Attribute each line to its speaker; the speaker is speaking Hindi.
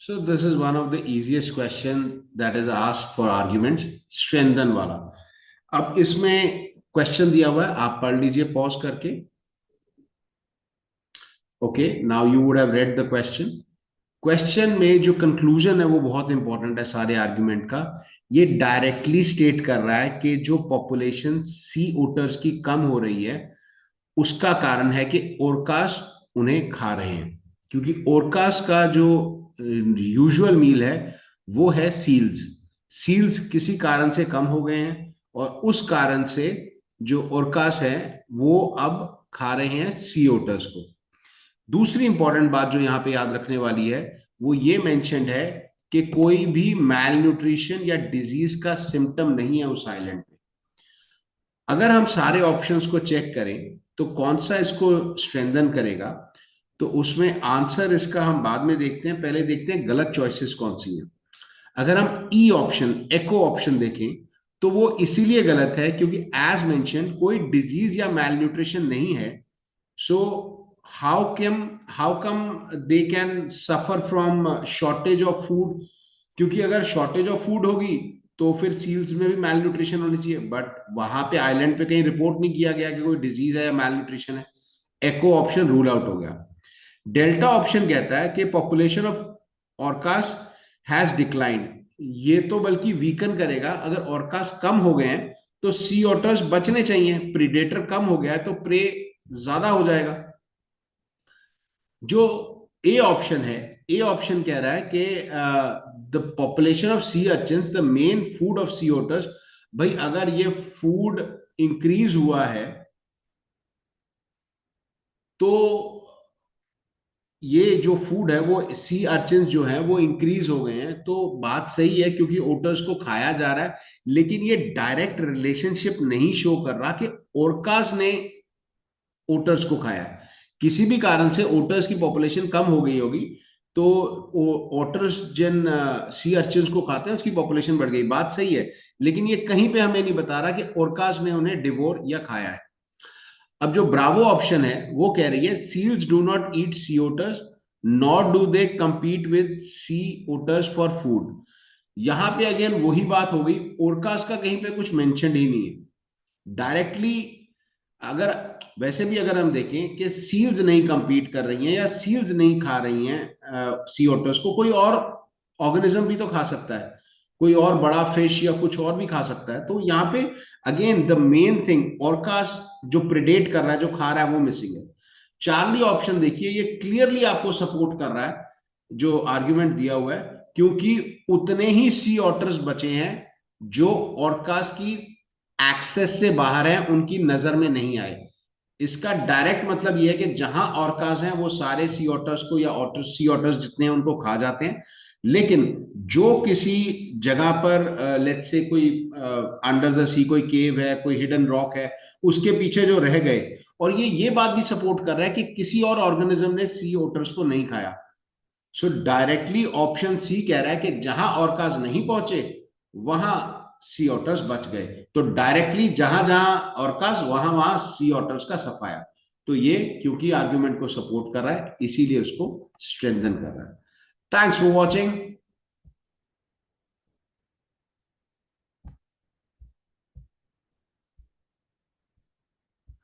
Speaker 1: So this is one of the easiest question that is asked for arguments, strengthen वाला। अब इसमें क्वेश्चन दिया हुआ है, आप पढ़ लीजिए पॉज करके। Okay, now you would have read the question. Question में जो कंक्लूजन है वो बहुत इंपॉर्टेंट है सारे आर्ग्यूमेंट का। ये डायरेक्टली स्टेट कर रहा है कि जो पॉपुलेशन सी ओटर्स की कम हो रही है उसका कारण है कि ओरकास उन्हें खा रहे हैं, क्योंकि ओरकास का जो यूजुअल मील है वो है सील्स। सील्स किसी कारण से कम हो गए हैं और उस कारण से जो ओरकास है वो अब खा रहे हैं सी ओटर्स को। दूसरी इंपॉर्टेंट बात जो यहाँ पे याद रखने वाली है वो ये मेंशन्ड है कि कोई भी मैल न्यूट्रिशन या डिजीज का सिम्टम नहीं है उस आइलैंड पे। अगर हम सारे ऑप्शंस को चेक करें तो कौन सा इसको स्ट्रेंथन करेगा, तो उसमें आंसर इसका हम बाद में देखते हैं, पहले देखते हैं गलत चॉइसेस कौन सी हैं। अगर हम ई ऑप्शन एको ऑप्शन देखें तो वो इसीलिए गलत है क्योंकि एज मेंशन कोई डिजीज या मैल न्यूट्रिशन नहीं है। So how come they can suffer from shortage of food, क्योंकि अगर शॉर्टेज ऑफ फूड होगी तो फिर सील्स में भी मैल न्यूट्रिशन होनी चाहिए, बट वहां पे आइलैंड पे कहीं रिपोर्ट नहीं किया गया कि कोई डिजीज है या मैल न्यूट्रिशन है। एको ऑप्शन रूल आउट हो गया। डेल्टा ऑप्शन कहता है कि population of orcas has declined. ये तो बल्कि वीकन करेगा, अगर ऑर्कास कम हो गए हैं तो सी ऑटर्स बचने चाहिए, प्रीडेटर कम हो गया है तो प्रे ज्यादा हो जाएगा। जो ए ऑप्शन है, ए ऑप्शन कह रहा है कि the population of sea urchins the main food of sea otters. भाई अगर ये फूड इंक्रीज हुआ है तो ये जो फूड है वो सी अर्चिन्स जो है वो इंक्रीज हो गए हैं, तो बात सही है क्योंकि ओटर्स को खाया जा रहा है। लेकिन ये डायरेक्ट रिलेशनशिप नहीं शो कर रहा कि ओरकास ने ओटर्स को खाया। किसी भी कारण से ओटर्स की पॉपुलेशन कम हो गई होगी तो ओटर्स जिन सी अर्चिन्स को खाते हैं उसकी पॉपुलेशन बढ़ गई, बात सही है। लेकिन ये कहीं पे हमें नहीं बता रहा कि ओरकास ने उन्हें डिवोर या खाया है। अब जो ब्रावो ऑप्शन है वो कह रही है seals do not eat sea otters not do they compete with sea otters for food. यहां पे अगेन वही बात हो गई, ओरकास का कहीं पे कुछ मेंशन ही नहीं है डायरेक्टली। अगर वैसे भी अगर हम देखें कि सील्स नहीं compete कर रही हैं या सील्स नहीं खा रही हैं सी ओटर्स को, कोई और ऑर्गेनिज्म भी तो खा सकता है, कोई और बड़ा फिश या कुछ और भी खा सकता है। तो यहाँ पे again the main thing orcas जो प्रेडेट कर रहा है, जो खा रहा है, वो मिसिंग है। चार्ली ऑप्शन देखिए, ये क्लियरली आपको सपोर्ट कर रहा है जो आर्ग्यूमेंट दिया हुआ है, क्योंकि उतने ही सी ऑटर्स बचे हैं जो ऑर्कास की एक्सेस से बाहर हैं, उनकी नजर में नहीं आए। इसका डायरेक्ट मतलब यह है कि जहां ऑर्कास हैं वो सारे सी ऑटर्स को या ऑटर सी ऑटर्स जितने हैं उनको खा जाते हैं। लेकिन जो किसी जगह पर लेट्स से कोई अंडर द सी कोई केव है, कोई हिडन रॉक है, उसके पीछे जो रह गए, और ये बात भी सपोर्ट कर रहा है कि किसी और ऑर्गेनिज्म ने सी ओटर्स को नहीं खाया। सो डायरेक्टली ऑप्शन सी कह रहा है कि जहां ऑर्कास नहीं पहुंचे वहां सी ऑटर्स बच गए। तो डायरेक्टली जहां जहां ऑर्कास वहां वहां सी ऑटर्स का सफाया। तो ये क्योंकि आर्ग्यूमेंट को सपोर्ट कर रहा है इसीलिए उसको स्ट्रेंथन कर रहा है। Thanks for watching.